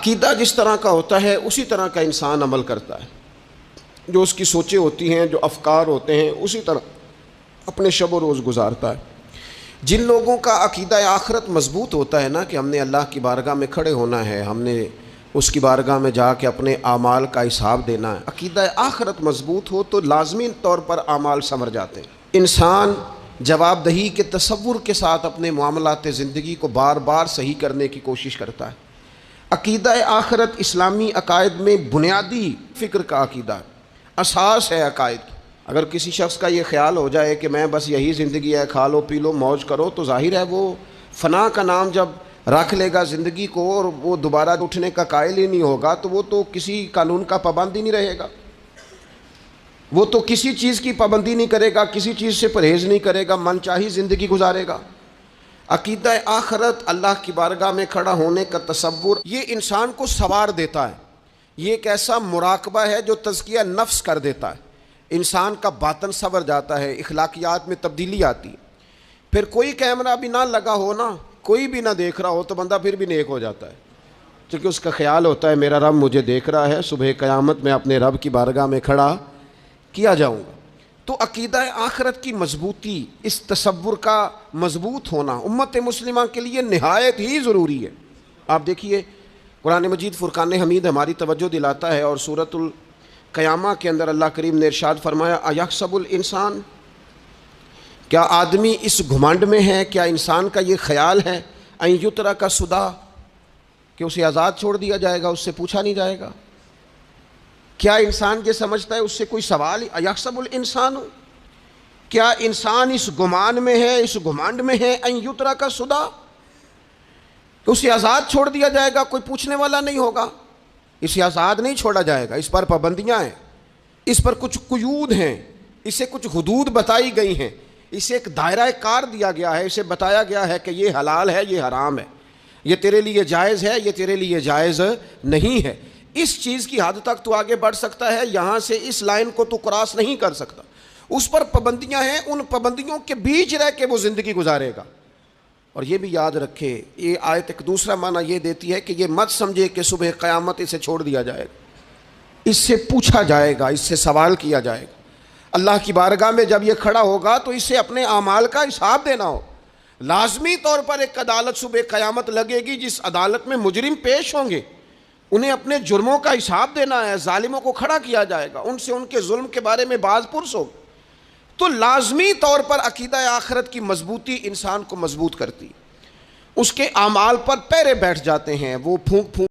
عقیدہ جس طرح کا ہوتا ہے اسی طرح کا انسان عمل کرتا ہے، جو اس کی سوچیں ہوتی ہیں، جو افکار ہوتے ہیں، اسی طرح اپنے شب و روز گزارتا ہے۔ جن لوگوں کا عقیدہ آخرت مضبوط ہوتا ہے نا کہ ہم نے اللہ کی بارگاہ میں کھڑے ہونا ہے، ہم نے اس کی بارگاہ میں جا کے اپنے اعمال کا حساب دینا ہے، عقیدہ آخرت مضبوط ہو تو لازمی طور پر اعمال سنور جاتے ہیں۔ انسان جواب دہی کے تصور کے ساتھ اپنے معاملات زندگی کو بار بار صحیح کرنے کی کوشش کرتا ہے۔ عقیدہ آخرت اسلامی عقائد میں بنیادی فکر کا عقیدہ ہے، اساس ہے عقائد کی۔ اگر کسی شخص کا یہ خیال ہو جائے کہ میں بس یہی زندگی ہے، کھا لو پی لو موج کرو، تو ظاہر ہے وہ فنا کا نام جب رکھ لے گا زندگی کو اور وہ دوبارہ اٹھنے کا قائل ہی نہیں ہوگا تو وہ تو کسی قانون کا پابند ہی نہیں رہے گا، وہ تو کسی چیز کی پابندی نہیں کرے گا، کسی چیز سے پرہیز نہیں کرے گا، من چاہی زندگی گزارے گا۔ عقیدہ آخرت، اللہ کی بارگاہ میں کھڑا ہونے کا تصور، یہ انسان کو سوار دیتا ہے۔ یہ ایک ایسا مراقبہ ہے جو تزکیہ نفس کر دیتا ہے، انسان کا باطن سنور جاتا ہے، اخلاقیات میں تبدیلی آتی ہے۔ پھر کوئی کیمرہ بھی نہ لگا ہو نا، کوئی بھی نہ دیکھ رہا ہو تو بندہ پھر بھی نیک ہو جاتا ہے، کیونکہ اس کا خیال ہوتا ہے میرا رب مجھے دیکھ رہا ہے، صبح قیامت میں اپنے رب کی بارگاہ میں کھڑا کیا جاؤں گا۔ تو عقیدہ آخرت کی مضبوطی، اس تصور کا مضبوط ہونا امت مسلمہ کے لیے نہایت ہی ضروری ہے۔ آپ دیکھیے قرآن مجید فرقان حمید ہماری توجہ دلاتا ہے، اور سورۃ القیامہ کے اندر اللہ کریم نے ارشاد فرمایا ایحسب الانسان، کیا آدمی اس گھمنڈ میں ہے، کیا انسان کا یہ خیال ہے ان یترک سدی، کہ اسے آزاد چھوڑ دیا جائے گا، اس سے پوچھا نہیں جائے گا؟ کیا انسان یہ سمجھتا ہے اس سے کوئی سوال؟ ایحسب الانسان، کیا انسان اس گمان میں ہے، اس گھمنڈ میں ہے ان یترک سدی، کہ اسے آزاد چھوڑ دیا جائے گا، کوئی پوچھنے والا نہیں ہوگا؟ اسے آزاد نہیں چھوڑا جائے گا، اس پر پابندیاں ہیں، اس پر کچھ قیود ہیں، اسے کچھ حدود بتائی گئی ہیں، اسے ایک دائرہ کار دیا گیا ہے، اسے بتایا گیا ہے کہ یہ حلال ہے، یہ حرام ہے، یہ تیرے لیے جائز ہے، یہ تیرے لیے جائز نہیں ہے۔ اس چیز کی حد تک تو آگے بڑھ سکتا ہے، یہاں سے اس لائن کو تو کراس نہیں کر سکتا۔ اس پر پابندیاں ہیں، ان پابندیوں کے بیچ رہ کے وہ زندگی گزارے گا۔ اور یہ بھی یاد رکھے، یہ آیت ایک دوسرا معنی یہ دیتی ہے کہ یہ مت سمجھے کہ صبح قیامت اسے چھوڑ دیا جائے گا، اس سے پوچھا جائے گا، اس سے سوال کیا جائے گا۔ اللہ کی بارگاہ میں جب یہ کھڑا ہوگا تو اس سے اپنے اعمال کا حساب دینا ہو۔ لازمی طور پر ایک عدالت صبح قیامت لگے گی، جس عدالت میں مجرم پیش ہوں گے، انہیں اپنے جرموں کا حساب دینا ہے، ظالموں کو کھڑا کیا جائے گا، ان سے ان کے ظلم کے بارے میں باز پرس ہوگا۔ تو لازمی طور پر عقیدہ آخرت کی مضبوطی انسان کو مضبوط کرتی، اس کے اعمال پر پیرے بیٹھ جاتے ہیں، وہ پھونک